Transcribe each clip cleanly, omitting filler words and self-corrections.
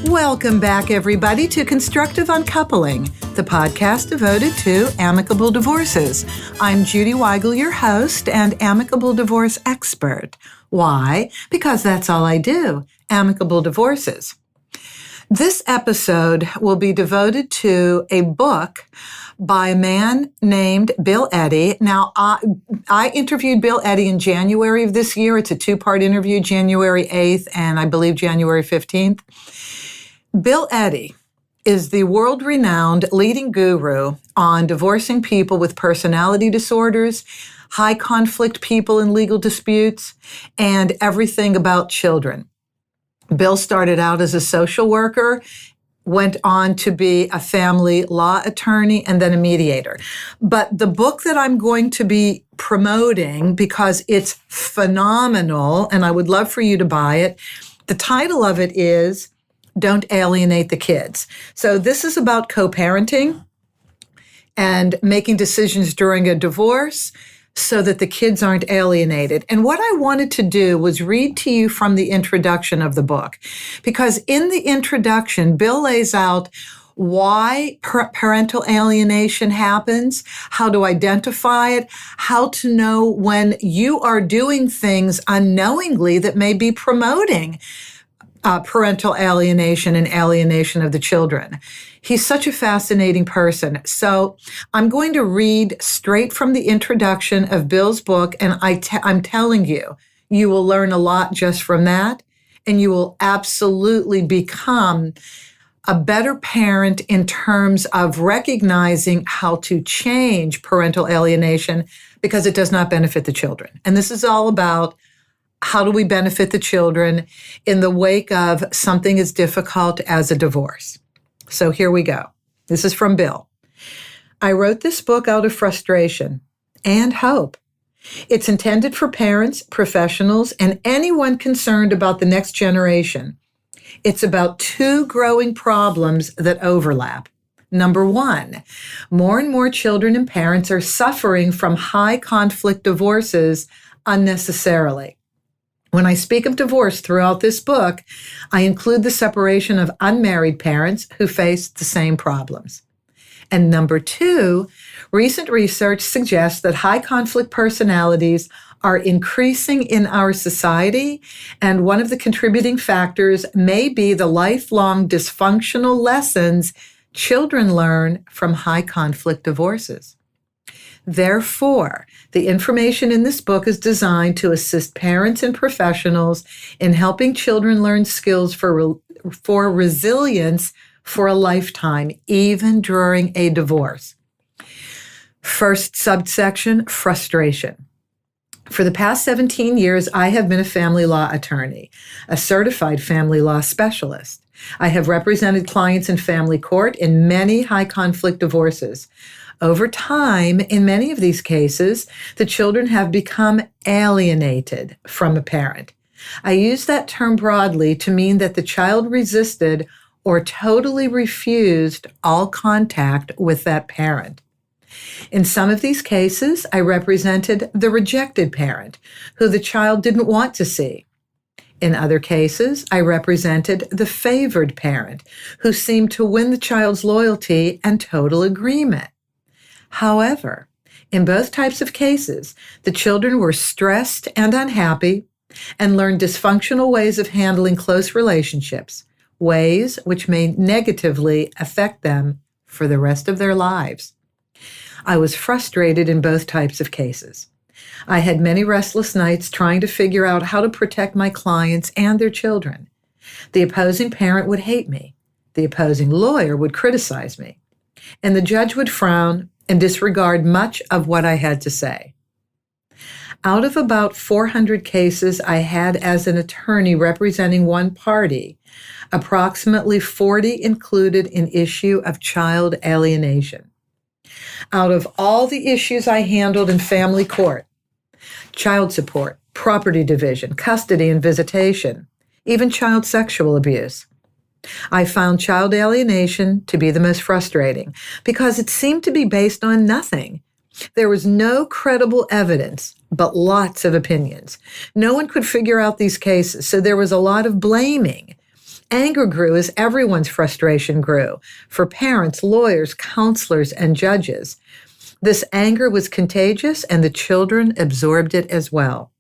Welcome back, everybody, to Constructive Uncoupling, the podcast devoted to amicable divorces. I'm Judy Weigel, your host and amicable divorce expert. Why? Because that's all I do, amicable divorces. This episode will be devoted to a book by a man named Bill Eddy. Now, I interviewed Bill Eddy in January of this year. It's a two-part interview, January 8th and I believe January 15th. Bill Eddy is the world-renowned leading guru on divorcing people with personality disorders, high conflict people in legal disputes, and everything about children. Bill started out as a social worker, went on to be a family law attorney, and then a mediator. But the book that I'm going to be promoting, because it's phenomenal, and I would love for you to buy it, the title of it is Don't Alienate the Kids. So this is about co-parenting and making decisions during a divorce so that the kids aren't alienated. And what I wanted to do was read to you from the introduction of the book, because in the introduction, Bill lays out why parental alienation happens, how to identify it, how to know when you are doing things unknowingly that may be promoting parental alienation and alienation of the children. He's such a fascinating person. So I'm going to read straight from the introduction of Bill's book, and I'm telling you, you will learn a lot just from that, and you will absolutely become a better parent in terms of recognizing how to change parental alienation, because it does not benefit the children. And this is all about how do we benefit the children in the wake of something as difficult as a divorce. So here we go. This is from Bill. I wrote this book out of frustration and hope. It's intended for parents, professionals, and anyone concerned about the next generation. It's about two growing problems that overlap. Number one, more and more children and parents are suffering from high conflict divorces unnecessarily. When I speak of divorce throughout this book, I include the separation of unmarried parents who face the same problems. And number two, recent research suggests that high conflict personalities are increasing in our society, and one of the contributing factors may be the lifelong dysfunctional lessons children learn from high conflict divorces. Therefore, the information in this book is designed to assist parents and professionals in helping children learn skills for resilience for a lifetime, even during a divorce. First subsection, frustration. For the past 17 years, I have been a family law attorney, a certified family law specialist. I have represented clients in family court in many high conflict divorces. Over time, in many of these cases, the children have become alienated from a parent. I use that term broadly to mean that the child resisted or totally refused all contact with that parent. In some of these cases, I represented the rejected parent, who the child didn't want to see. In other cases, I represented the favored parent, who seemed to win the child's loyalty and total agreement. However, in both types of cases, the children were stressed and unhappy and learned dysfunctional ways of handling close relationships, ways which may negatively affect them for the rest of their lives. I was frustrated in both types of cases. I had many restless nights trying to figure out how to protect my clients and their children. The opposing parent would hate me. The opposing lawyer would criticize me. And the judge would frown and disregard much of what I had to say. Out of about 400 cases I had as an attorney representing one party, approximately 40 included an issue of child alienation. Out of all the issues I handled in family court, child support, property division, custody and visitation, even child sexual abuse, I found child alienation to be the most frustrating because it seemed to be based on nothing. There was no credible evidence, but lots of opinions. No one could figure out these cases, so there was a lot of blaming. Anger grew as everyone's frustration grew, for parents, lawyers, counselors, and judges. This anger was contagious, and the children absorbed it as well.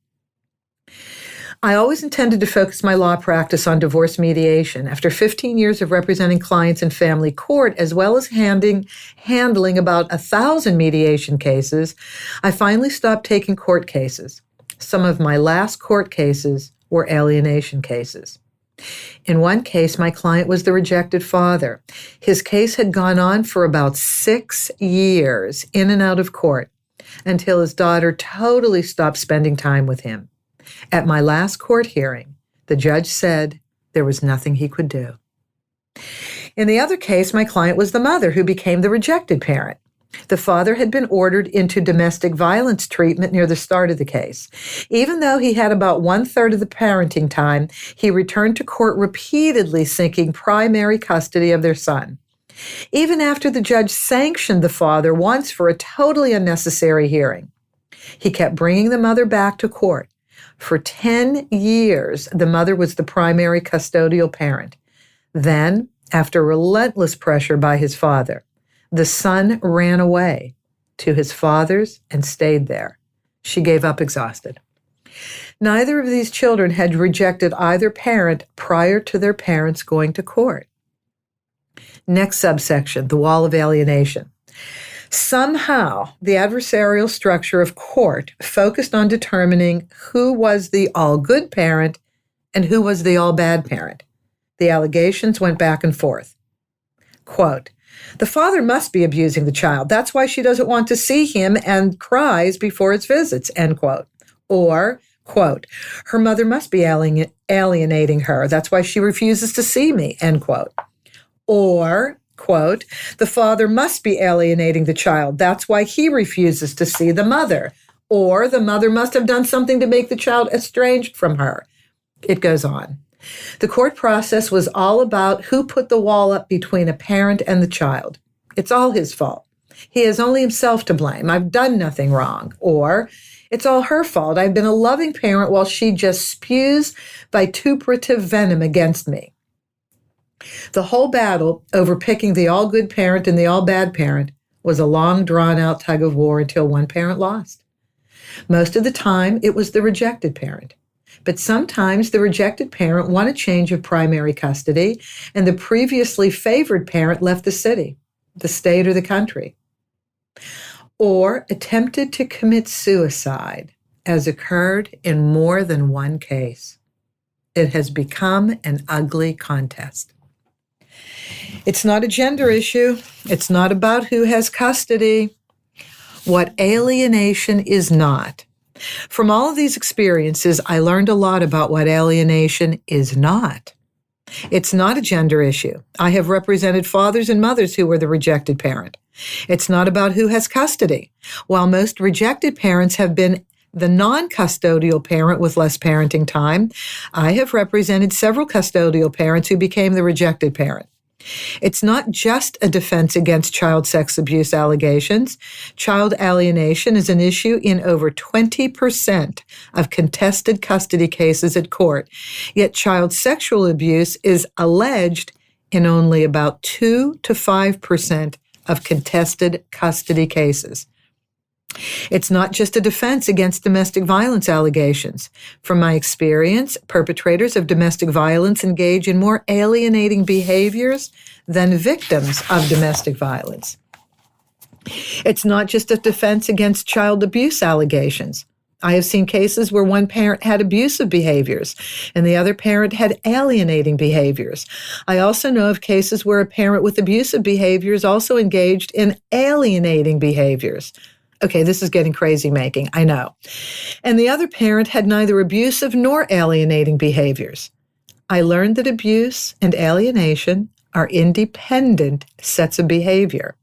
I always intended to focus my law practice on divorce mediation. After 15 years of representing clients in family court, as well as handling about 1,000 mediation cases, I finally stopped taking court cases. Some of my last court cases were alienation cases. In one case, my client was the rejected father. His case had gone on for about 6 years, in and out of court, until his daughter totally stopped spending time with him. At my last court hearing, the judge said there was nothing he could do. In the other case, my client was the mother who became the rejected parent. The father had been ordered into domestic violence treatment near the start of the case. Even though he had about 1/3 of the parenting time, he returned to court repeatedly seeking primary custody of their son. Even after the judge sanctioned the father once for a totally unnecessary hearing, he kept bringing the mother back to court. For 10 years, the mother was the primary custodial parent. Then, after relentless pressure by his father, the son ran away to his father's and stayed there. She gave up exhausted. Neither of these children had rejected either parent prior to their parents going to court. Next subsection, the Wall of Alienation. Somehow, the adversarial structure of court focused on determining who was the all-good parent and who was the all-bad parent. The allegations went back and forth. Quote, "The father must be abusing the child. That's why she doesn't want to see him and cries before his visits," end quote. Or, quote, "Her mother must be alienating her. That's why she refuses to see me," end quote. Or, quote, "The father must be alienating the child. That's why he refuses to see the mother." Or, "The mother must have done something to make the child estranged from her." It goes on. The court process was all about who put the wall up between a parent and the child. It's all his fault. He has only himself to blame. I've done nothing wrong. Or, it's all her fault. I've been a loving parent while she just spews vituperative venom against me. The whole battle over picking the all-good parent and the all-bad parent was a long, drawn-out tug of war until one parent lost. Most of the time, it was the rejected parent. But sometimes the rejected parent won a change of primary custody, and the previously favored parent left the city, the state, or the country, or attempted to commit suicide, as occurred in more than one case. It has become an ugly contest. It's not a gender issue. It's not about who has custody. What alienation is not. From all of these experiences, I learned a lot about what alienation is not. It's not a gender issue. I have represented fathers and mothers who were the rejected parent. It's not about who has custody. While most rejected parents have been the non-custodial parent with less parenting time, I have represented several custodial parents who became the rejected parent. It's not just a defense against child sex abuse allegations. Child alienation is an issue in over 20% of contested custody cases at court, yet child sexual abuse is alleged in only about 2 to 5% of contested custody cases. It's not just a defense against domestic violence allegations. From my experience, perpetrators of domestic violence engage in more alienating behaviors than victims of domestic violence. It's not just a defense against child abuse allegations. I have seen cases where one parent had abusive behaviors and the other parent had alienating behaviors. I also know of cases where a parent with abusive behaviors also engaged in alienating behaviors. Okay, this is getting crazy making, I know. And the other parent had neither abusive nor alienating behaviors. I learned that abuse and alienation are independent sets of behavior.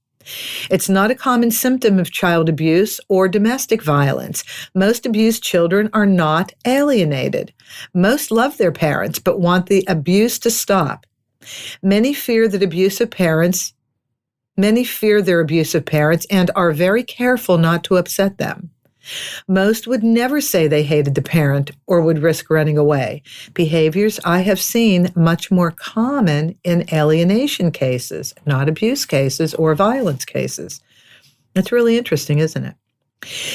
It's not a common symptom of child abuse or domestic violence. Most abused children are not alienated. Most love their parents but want the abuse to stop. Many fear their abusive parents and are very careful not to upset them. Most would never say they hated the parent or would risk running away. Behaviors I have seen much more common in alienation cases, not abuse cases or violence cases. It's really interesting, isn't it?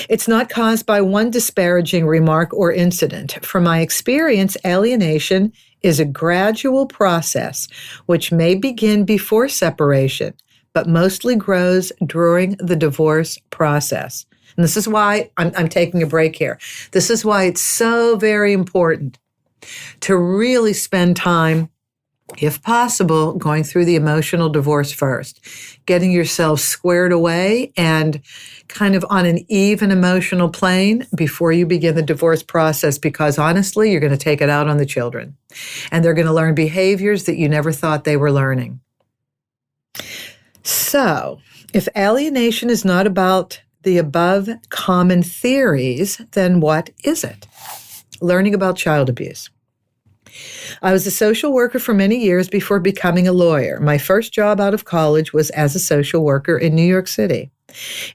It's not caused by one disparaging remark or incident. From my experience, alienation is a gradual process which may begin before separation, but mostly grows during the divorce process. And this is why I'm taking a break here. This is why it's so very important to really spend time, if possible, going through the emotional divorce first, getting yourself squared away and kind of on an even emotional plane before you begin the divorce process, because honestly, you're going to take it out on the children and they're going to learn behaviors that you never thought they were learning. So, if alienation is not about the above common theories, then what is it? Learning about child abuse. I was a social worker for many years before becoming a lawyer. My first job out of college was as a social worker in New York City.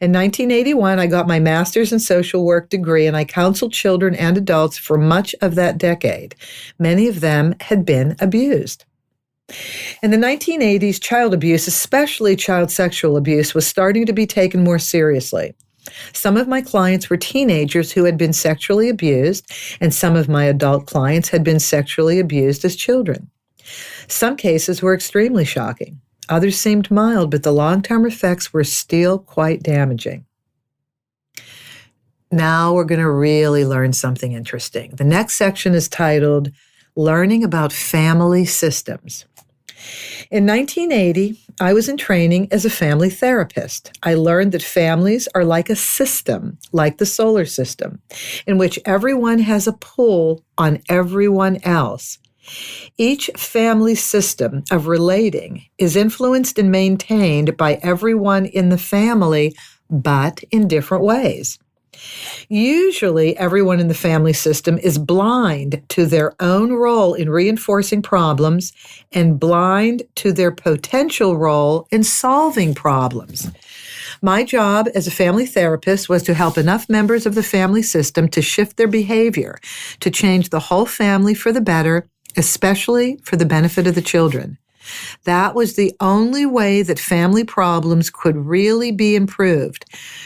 In 1981, I got my master's in social work degree, and I counseled children and adults for much of that decade. Many of them had been abused. In the 1980s, child abuse, especially child sexual abuse, was starting to be taken more seriously. Some of my clients were teenagers who had been sexually abused, and some of my adult clients had been sexually abused as children. Some cases were extremely shocking. Others seemed mild, but the long-term effects were still quite damaging. Now we're going to really learn something interesting. The next section is titled, Learning About Family Systems. In 1980, I was in training as a family therapist. I learned that families are like a system, like the solar system, in which everyone has a pull on everyone else. Each family system of relating is influenced and maintained by everyone in the family, but in different ways. Usually, everyone in the family system is blind to their own role in reinforcing problems and blind to their potential role in solving problems. My job as a family therapist was to help enough members of the family system to shift their behavior, to change the whole family for the better, especially for the benefit of the children. That was the only way that family problems could really be improved.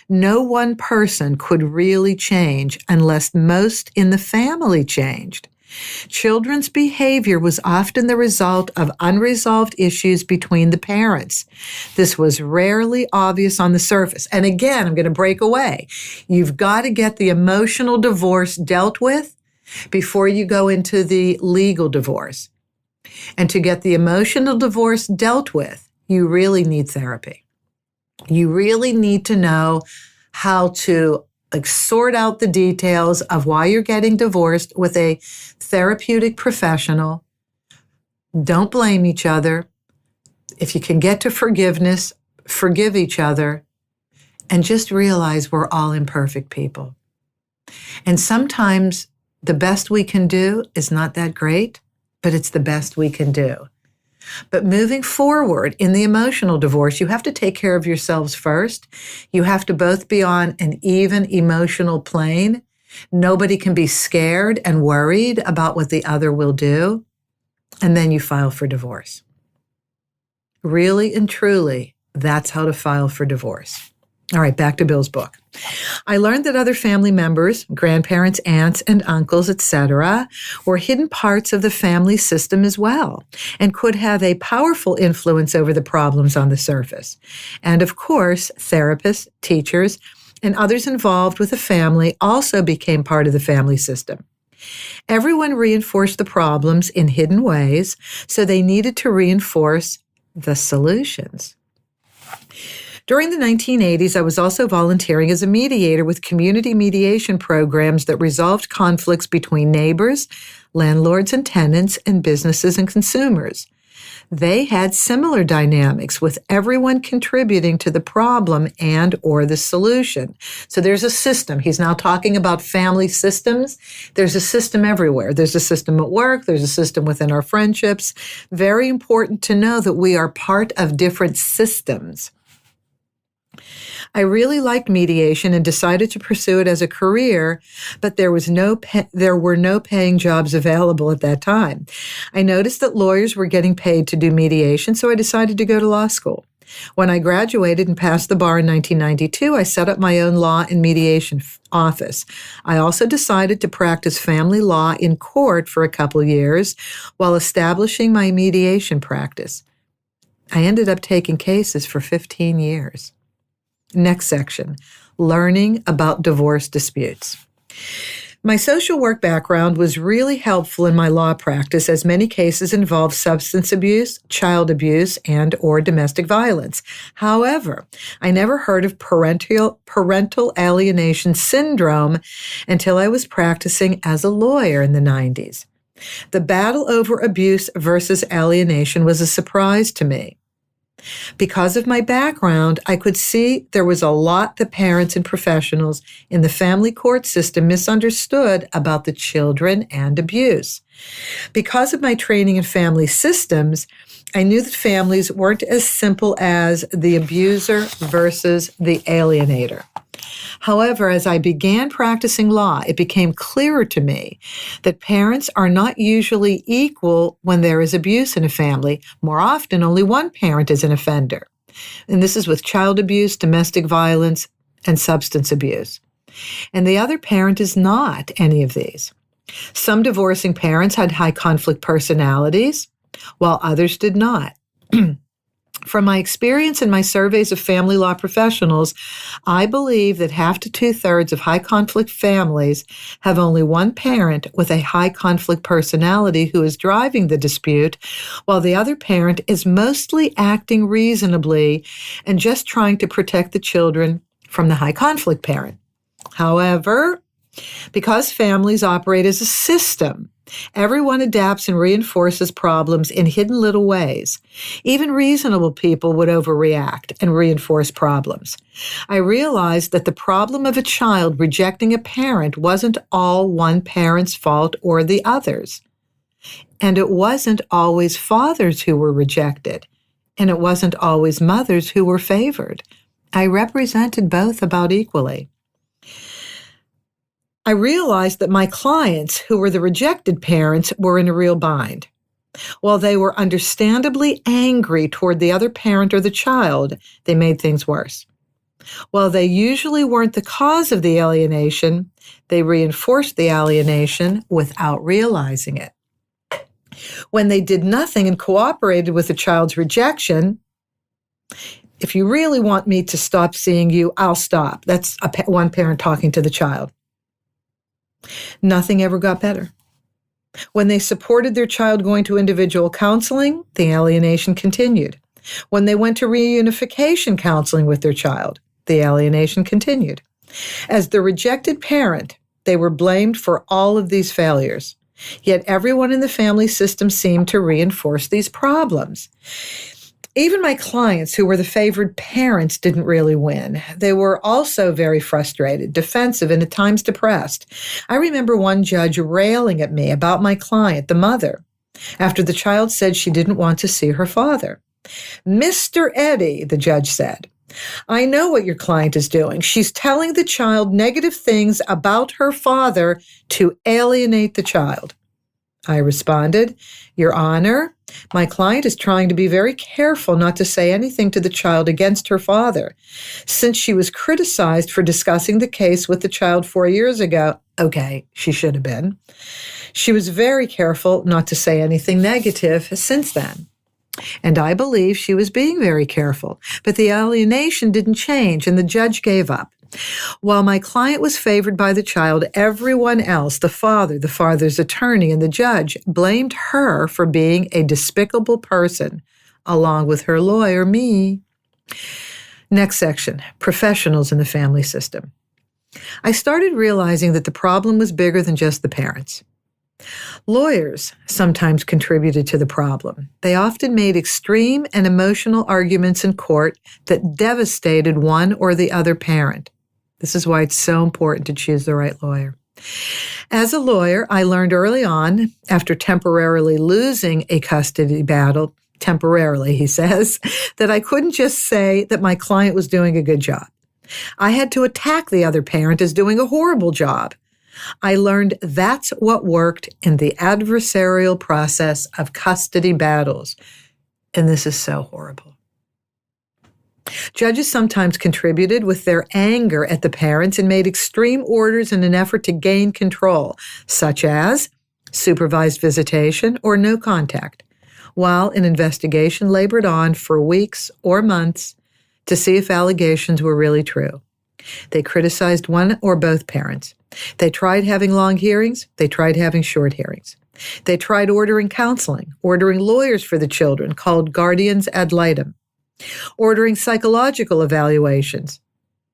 No one person could really change unless most in the family changed. Children's behavior was often the result of unresolved issues between the parents. This was rarely obvious on the surface. And again, I'm going to break away. You've got to get the emotional divorce dealt with before you go into the legal divorce. And to get the emotional divorce dealt with, you really need therapy. You really need to know how to sort out the details of why you're getting divorced with a therapeutic professional. Don't blame each other. If you can get to forgiveness, forgive each other, and just realize we're all imperfect people. And sometimes the best we can do is not that great, but it's the best we can do. But moving forward in the emotional divorce, you have to take care of yourselves first. You have to both be on an even emotional plane. Nobody can be scared and worried about what the other will do. And then you file for divorce. Really and truly, that's how to file for divorce. All right, back to Bill's book. I learned that other family members, grandparents, aunts, and uncles, etc., were hidden parts of the family system as well and could have a powerful influence over the problems on the surface. And of course, therapists, teachers, and others involved with the family also became part of the family system. Everyone reinforced the problems in hidden ways, so they needed to reinforce the solutions. During the 1980s, I was also volunteering as a mediator with community mediation programs that resolved conflicts between neighbors, landlords and tenants, and businesses and consumers. They had similar dynamics with everyone contributing to the problem and or the solution. So there's a system. He's now talking about family systems. There's a system everywhere. There's a system at work. There's a system within our friendships. Very important to know that we are part of different systems. I really liked mediation and decided to pursue it as a career, but there were no paying jobs available at that time. I noticed that lawyers were getting paid to do mediation, so I decided to go to law school. When I graduated and passed the bar in 1992, I set up my own law and mediation office. I also decided to practice family law in court for a couple years while establishing my mediation practice. I ended up taking cases for 15 years. Next section, learning about divorce disputes. My social work background was really helpful in my law practice, as many cases involve substance abuse, child abuse, and/or domestic violence. However, I never heard of parental alienation syndrome until I was practicing as a lawyer in the 90s. The battle over abuse versus alienation was a surprise to me. Because of my background, I could see there was a lot that parents and professionals in the family court system misunderstood about the children and abuse. Because of my training in family systems, I knew that families weren't as simple as the abuser versus the alienator. However, as I began practicing law, it became clearer to me that parents are not usually equal when there is abuse in a family. More often, only one parent is an offender. And this is with child abuse, domestic violence, and substance abuse. And the other parent is not any of these. Some divorcing parents had high conflict personalities, while others did not. From my experience in my surveys of family law professionals, I believe that half to two-thirds of high-conflict families have only one parent with a high-conflict personality who is driving the dispute, while the other parent is mostly acting reasonably and just trying to protect the children from the high-conflict parent. However, because families operate as a system, everyone adapts and reinforces problems in hidden little ways. Even reasonable people would overreact and reinforce problems. I realized that the problem of a child rejecting a parent wasn't all one parent's fault or the other's. And it wasn't always fathers who were rejected. And it wasn't always mothers who were favored. I represented both about equally. I realized that my clients, who were the rejected parents, were in a real bind. While they were understandably angry toward the other parent or the child, they made things worse. While they usually weren't the cause of the alienation, they reinforced the alienation without realizing it. When they did nothing and cooperated with the child's rejection, if you really want me to stop seeing you, I'll stop. That's one parent talking to the child. Nothing ever got better. When they supported their child going to individual counseling, the alienation continued. When they went to reunification counseling with their child, the alienation continued. As the rejected parent, they were blamed for all of these failures. Yet everyone in the family system seemed to reinforce these problems. Even my clients, who were the favored parents, didn't really win. They were also very frustrated, defensive, and at times depressed. I remember one judge railing at me about my client, the mother, after the child said she didn't want to see her father. "Mr. Eddie," the judge said, "I know what your client is doing. She's telling the child negative things about her father to alienate the child." I responded, "Your Honor, my client is trying to be very careful not to say anything to the child against her father. Since she was criticized for discussing the case with the child 4 years ago," okay, she should have been, "she was very careful not to say anything negative since then." And I believe she was being very careful, but the alienation didn't change and the judge gave up. While my client was favored by the child, everyone else, the father, the father's attorney, and the judge, blamed her for being a despicable person, along with her lawyer, me. Next section, professionals in the family system. I started realizing that the problem was bigger than just the parents. Lawyers sometimes contributed to the problem. They often made extreme and emotional arguments in court that devastated one or the other parent. This is why it's so important to choose the right lawyer. As a lawyer, I learned early on, after temporarily losing a custody battle, temporarily, he says, that I couldn't just say that my client was doing a good job. I had to attack the other parent as doing a horrible job. I learned that's what worked in the adversarial process of custody battles. And this is so horrible. Judges sometimes contributed with their anger at the parents and made extreme orders in an effort to gain control, such as supervised visitation or no contact, while an investigation labored on for weeks or months to see if allegations were really true. They criticized one or both parents. They tried having long hearings. They tried having short hearings. They tried ordering counseling, ordering lawyers for the children called guardians ad litem, ordering psychological evaluations.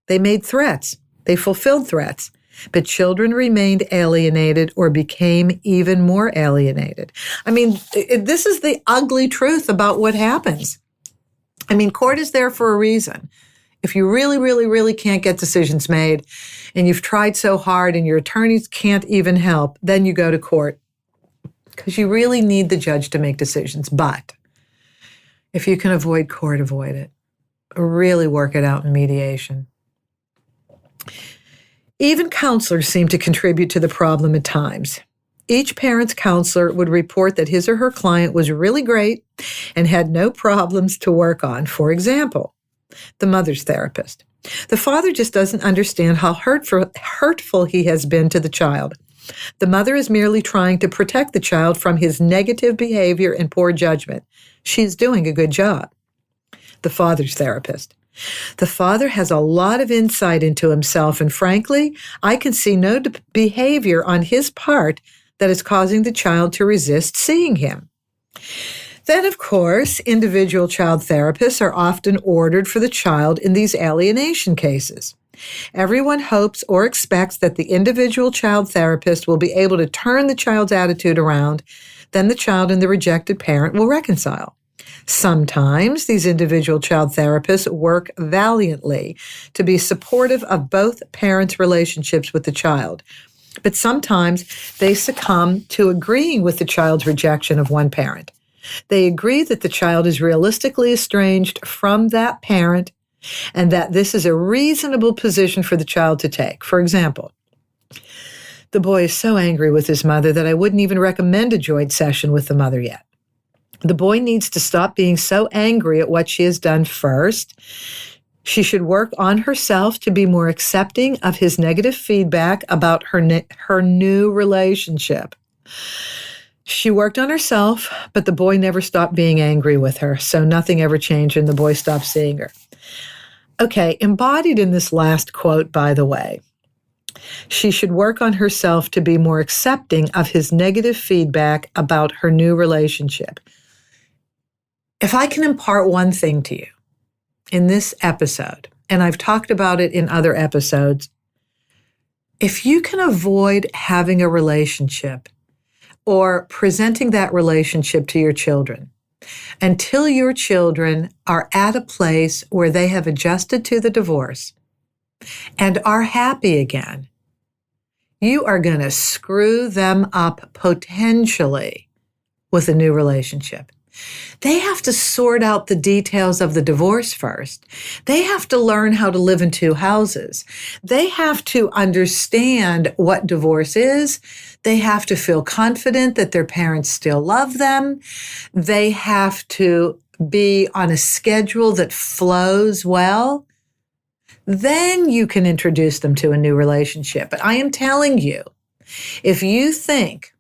They made threats. They fulfilled threats. But children remained alienated or became even more alienated. I mean, this is the ugly truth about what happens. I mean, court is there for a reason. If you really, really, really can't get decisions made and you've tried so hard and your attorneys can't even help, then you go to court because you really need the judge to make decisions. But if you can avoid court, avoid it. Really work it out in mediation. Even counselors seem to contribute to the problem at times. Each parent's counselor would report that his or her client was really great and had no problems to work on. For example, the mother's therapist. The father just doesn't understand how hurtful he has been to the child. The mother is merely trying to protect the child from his negative behavior and poor judgment. She's doing a good job. The father's therapist. The father has a lot of insight into himself, and frankly, I can see no behavior on his part that is causing the child to resist seeing him. Then, of course, individual child therapists are often ordered for the child in these alienation cases. Everyone hopes or expects that the individual child therapist will be able to turn the child's attitude around. Then the child and the rejected parent will reconcile. Sometimes these individual child therapists work valiantly to be supportive of both parents' relationships with the child. But sometimes they succumb to agreeing with the child's rejection of one parent. They agree that the child is realistically estranged from that parent and that this is a reasonable position for the child to take. For example, the boy is so angry with his mother that I wouldn't even recommend a joint session with the mother yet. The boy needs to stop being so angry at what she has done first. She should work on herself to be more accepting of his negative feedback about her new relationship. She worked on herself, but the boy never stopped being angry with her, so nothing ever changed and the boy stopped seeing her. Okay, embodied in this last quote, by the way, she should work on herself to be more accepting of his negative feedback about her new relationship. If I can impart one thing to you in this episode, and I've talked about it in other episodes, if you can avoid having a relationship or presenting that relationship to your children until your children are at a place where they have adjusted to the divorce and are happy again, you are going to screw them up potentially with a new relationship. They have to sort out the details of the divorce first. They have to learn how to live in two houses. They have to understand what divorce is. They have to feel confident that their parents still love them. They have to be on a schedule that flows well. Then you can introduce them to a new relationship. But I am telling you, if you think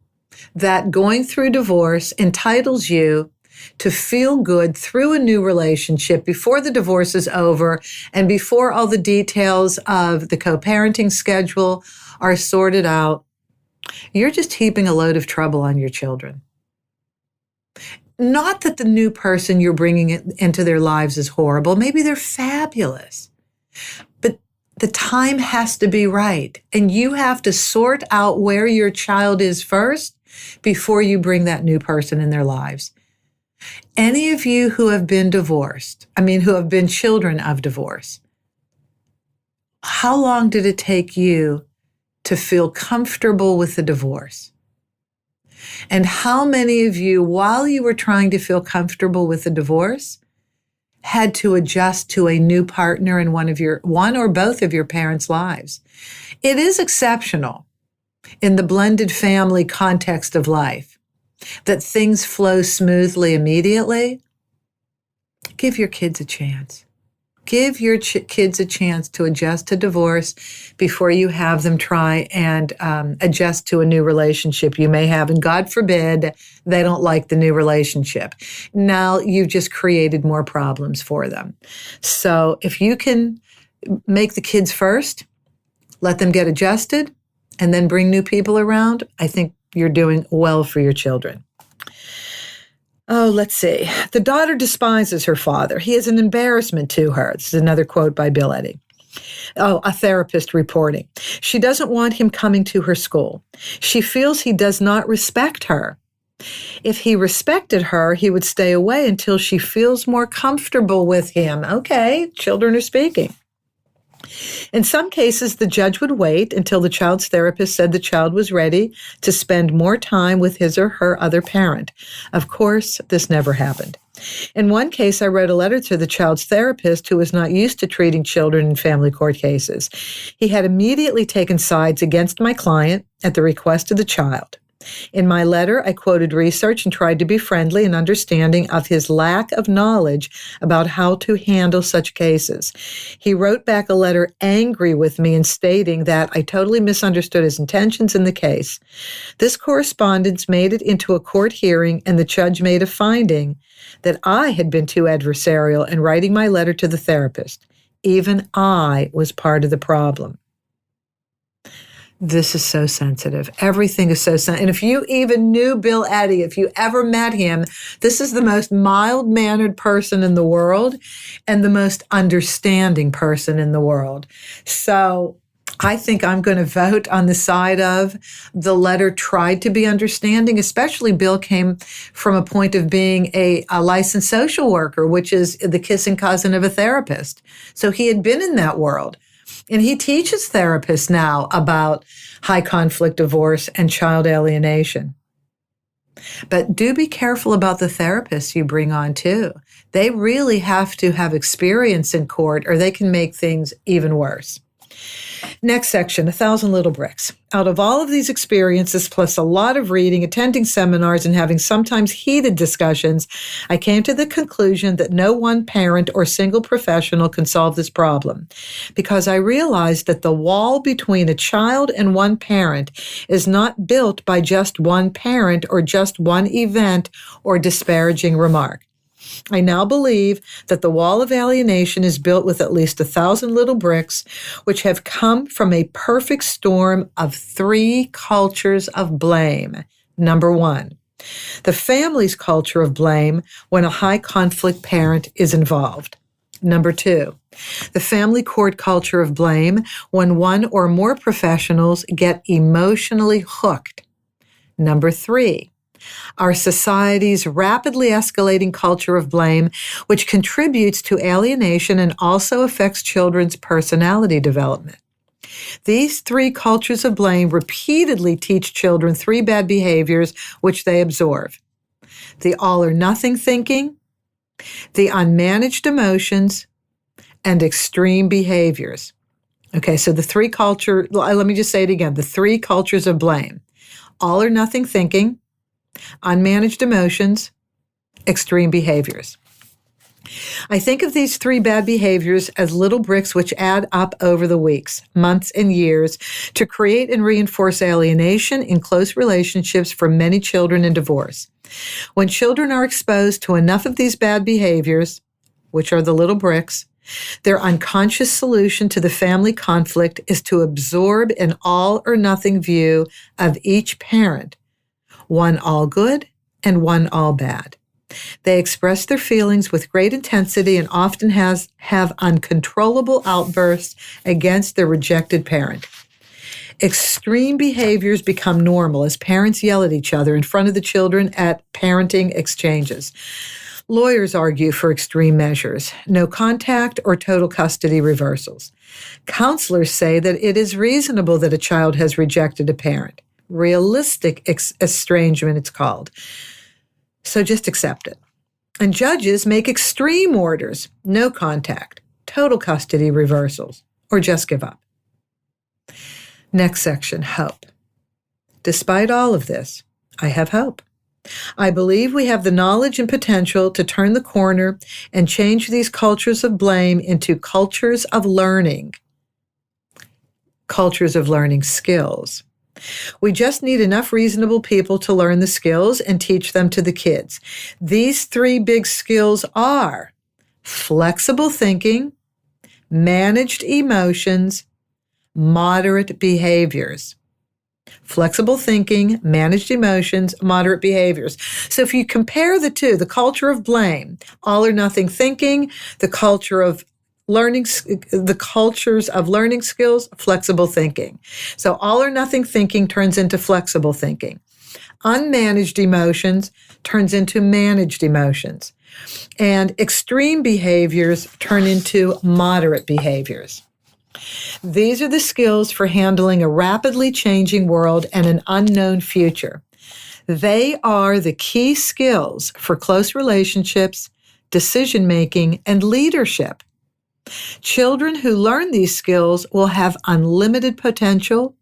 that going through divorce entitles you to feel good through a new relationship before the divorce is over and before all the details of the co-parenting schedule are sorted out, you're just heaping a load of trouble on your children. Not that the new person you're bringing into their lives is horrible. Maybe they're fabulous. But the time has to be right. And you have to sort out where your child is first before you bring that new person in their lives. Any of you who have been divorced, who have been children of divorce, how long did it take you to feel comfortable with the divorce? And how many of you, while you were trying to feel comfortable with the divorce, had to adjust to a new partner in one or both of your parents' lives? It is exceptional in the blended family context of life that things flow smoothly immediately. Give your kids a chance. Give your kids a chance to adjust to divorce before you have them try and adjust to a new relationship you may have. And God forbid they don't like the new relationship. Now you've just created more problems for them. So if you can make the kids first, let them get adjusted, and then bring new people around, I think you're doing well for your children. Oh, let's see. The daughter despises her father. He is an embarrassment to her. This is another quote by Bill Eddy. Oh, a therapist reporting. She doesn't want him coming to her school. She feels he does not respect her. If he respected her, he would stay away until she feels more comfortable with him. Okay, children are speaking. In some cases, the judge would wait until the child's therapist said the child was ready to spend more time with his or her other parent. Of course, this never happened. In one case, I wrote a letter to the child's therapist who was not used to treating children in family court cases. He had immediately taken sides against my client at the request of the child. In my letter, I quoted research and tried to be friendly and understanding of his lack of knowledge about how to handle such cases. He wrote back a letter angry with me and stating that I totally misunderstood his intentions in the case. This correspondence made it into a court hearing, and the judge made a finding that I had been too adversarial in writing my letter to the therapist. Even I was part of the problem. This is so sensitive. Everything is so sensitive. And if you even knew Bill Eddy, if you ever met him, this is the most mild-mannered person in the world and the most understanding person in the world. So I think I'm going to vote on the side of the letter tried to be understanding, especially Bill came from a point of being a licensed social worker, which is the kissing cousin of a therapist. So he had been in that world. And he teaches therapists now about high conflict divorce and child alienation. But do be careful about the therapists you bring on too. They really have to have experience in court or they can make things even worse. Next section, 1,000 Little Bricks. Out of all of these experiences, plus a lot of reading, attending seminars, and having sometimes heated discussions, I came to the conclusion that no one parent or single professional can solve this problem, because I realized that the wall between a child and one parent is not built by just one parent or just one event or disparaging remark. I now believe that the Wall of Alienation is built with at least 1,000 little bricks, which have come from a perfect storm of 3 cultures of blame. Number 1, the family's culture of blame when a high conflict parent is involved. Number 2, the family court culture of blame when one or more professionals get emotionally hooked. Number 3, our society's rapidly escalating culture of blame, which contributes to alienation and also affects children's personality development. These 3 cultures of blame repeatedly teach children 3 bad behaviors which they absorb: the all or nothing thinking, the unmanaged emotions, and extreme behaviors. Okay, so let me just say it again, the 3 cultures of blame: all or nothing thinking, unmanaged emotions, extreme behaviors. I think of these 3 bad behaviors as little bricks which add up over the weeks, months, and years to create and reinforce alienation in close relationships for many children in divorce. When children are exposed to enough of these bad behaviors, which are the little bricks, their unconscious solution to the family conflict is to absorb an all or nothing view of each parent, one all good and one all bad. They express their feelings with great intensity and often have uncontrollable outbursts against their rejected parent. Extreme behaviors become normal as parents yell at each other in front of the children at parenting exchanges. Lawyers argue for extreme measures, no contact or total custody reversals. Counselors say that it is reasonable that a child has rejected a parent. Realistic estrangement, it's called. So just accept it. And judges make extreme orders, no contact, total custody reversals, or just give up. Next section, hope. Despite all of this, I have hope. I believe we have the knowledge and potential to turn the corner and change these cultures of blame into cultures of learning skills. We just need enough reasonable people to learn the skills and teach them to the kids. These 3 big skills are flexible thinking, managed emotions, moderate behaviors. Flexible thinking, managed emotions, moderate behaviors. So if you compare the two, the culture of blame, all or nothing thinking, the cultures of learning skills, flexible thinking. So all or nothing thinking turns into flexible thinking. Unmanaged emotions turns into managed emotions. And extreme behaviors turn into moderate behaviors. These are the skills for handling a rapidly changing world and an unknown future. They are the key skills for close relationships, decision-making, and leadership. Children who learn these skills will have unlimited potential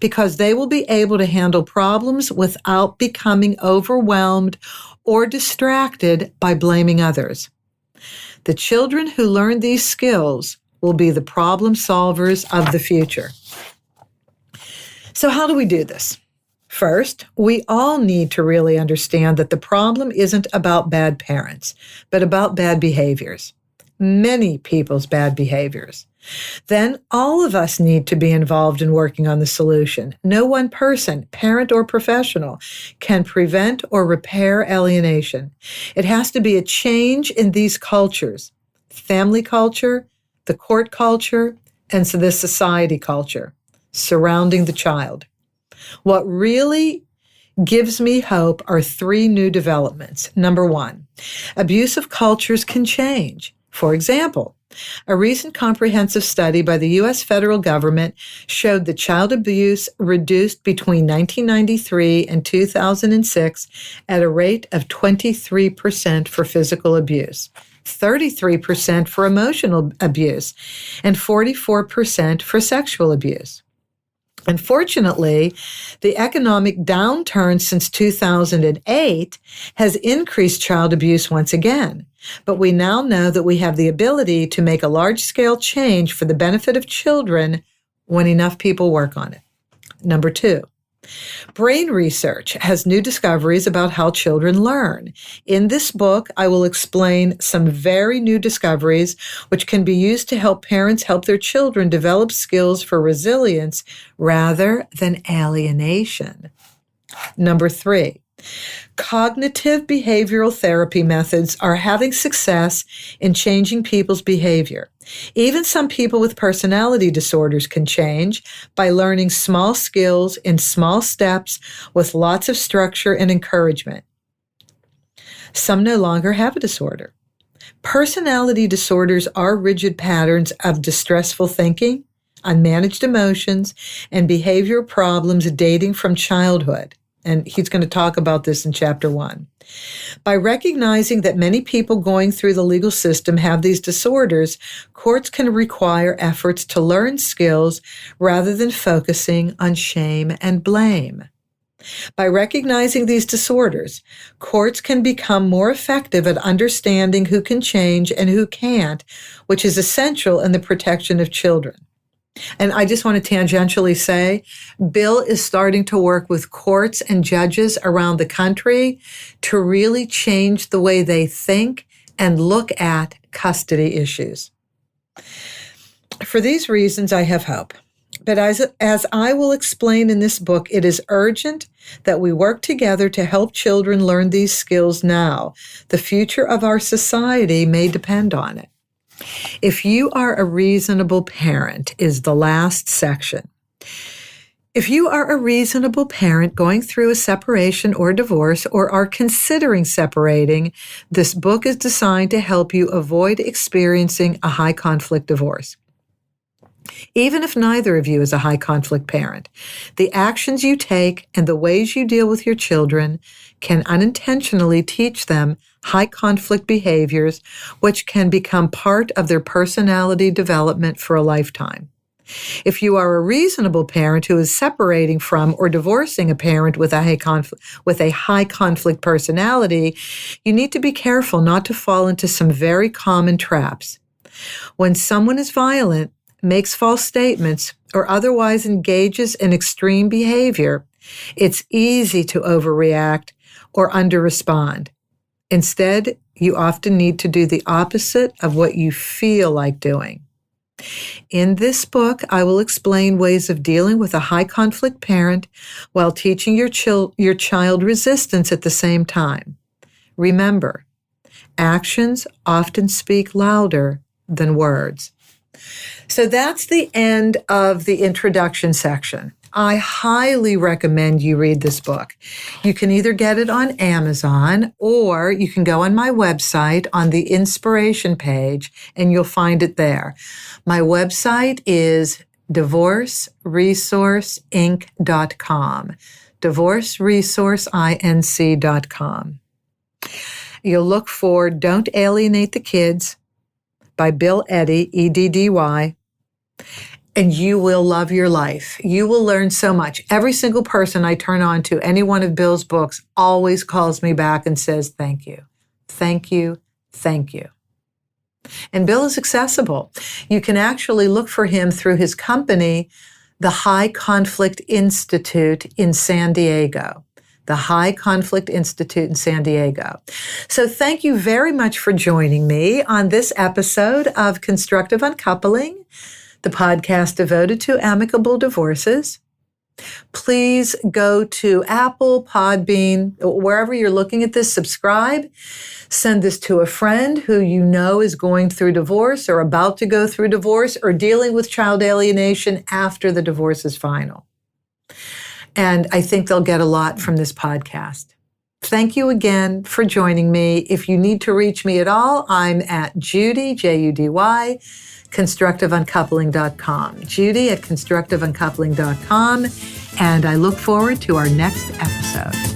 because they will be able to handle problems without becoming overwhelmed or distracted by blaming others. The children who learn these skills will be the problem solvers of the future. So how do we do this? First, we all need to really understand that the problem isn't about bad parents, but about bad behaviors. Many people's bad behaviors. Then all of us need to be involved in working on the solution. No one person, parent or professional, can prevent or repair alienation. It has to be a change in these cultures, family culture, the court culture, and so the society culture surrounding the child. What really gives me hope are 3 new developments. Number 1, abusive cultures can change. For example, a recent comprehensive study by the U.S. federal government showed that child abuse reduced between 1993 and 2006 at a rate of 23% for physical abuse, 33% for emotional abuse, and 44% for sexual abuse. Unfortunately, the economic downturn since 2008 has increased child abuse once again. But we now know that we have the ability to make a large-scale change for the benefit of children when enough people work on it. Number 2, brain research has new discoveries about how children learn. In this book, I will explain some very new discoveries which can be used to help parents help their children develop skills for resilience rather than alienation. Number 3, cognitive behavioral therapy methods are having success in changing people's behavior. Even some people with personality disorders can change by learning small skills in small steps with lots of structure and encouragement. Some no longer have a disorder. Personality disorders are rigid patterns of distressful thinking, unmanaged emotions, and behavioral problems dating from childhood. And he's going to talk about this in Chapter 1. By recognizing that many people going through the legal system have these disorders, courts can require efforts to learn skills rather than focusing on shame and blame. By recognizing these disorders, courts can become more effective at understanding who can change and who can't, which is essential in the protection of children. And I just want to tangentially say, Bill is starting to work with courts and judges around the country to really change the way they think and look at custody issues. For these reasons, I have hope. But as I will explain in this book, it is urgent that we work together to help children learn these skills now. The future of our society may depend on it. If you are a reasonable parent is the last section. If you are a reasonable parent going through a separation or divorce or are considering separating, this book is designed to help you avoid experiencing a high conflict divorce. Even if neither of you is a high conflict parent, the actions you take and the ways you deal with your children can unintentionally teach them high conflict behaviors, which can become part of their personality development for a lifetime. If you are a reasonable parent who is separating from or divorcing a parent with a high conflict personality, you need to be careful not to fall into some very common traps. When someone is violent, makes false statements, or otherwise engages in extreme behavior, it's easy to overreact or underrespond. Instead, you often need to do the opposite of what you feel like doing. In this book, I will explain ways of dealing with a high conflict parent while teaching your child resistance at the same time. Remember, actions often speak louder than words. So that's the end of the introduction section. I highly recommend you read this book. You can either get it on Amazon or you can go on my website on the inspiration page and you'll find it there. My website is divorceresourceinc.com, divorceresourceinc.com. You'll look for Don't Alienate the Kids by Bill Eddy, E-D-D-Y, and you will love your life. You will learn so much. Every single person I turn on to any one of Bill's books always calls me back and says, thank you, thank you, thank you. And Bill is accessible. You can actually look for him through his company, the High Conflict Institute in San Diego. The High Conflict Institute in San Diego. So thank you very much for joining me on this episode of Constructive Uncoupling, the podcast devoted to amicable divorces. Please go to Apple, Podbean, wherever you're looking at this, subscribe. Send this to a friend who you know is going through divorce or about to go through divorce or dealing with child alienation after the divorce is final. And I think they'll get a lot from this podcast. Thank you again for joining me. If you need to reach me at all, I'm at Judy, Judy, constructiveuncoupling.com. Judy at constructiveuncoupling.com. And I look forward to our next episode.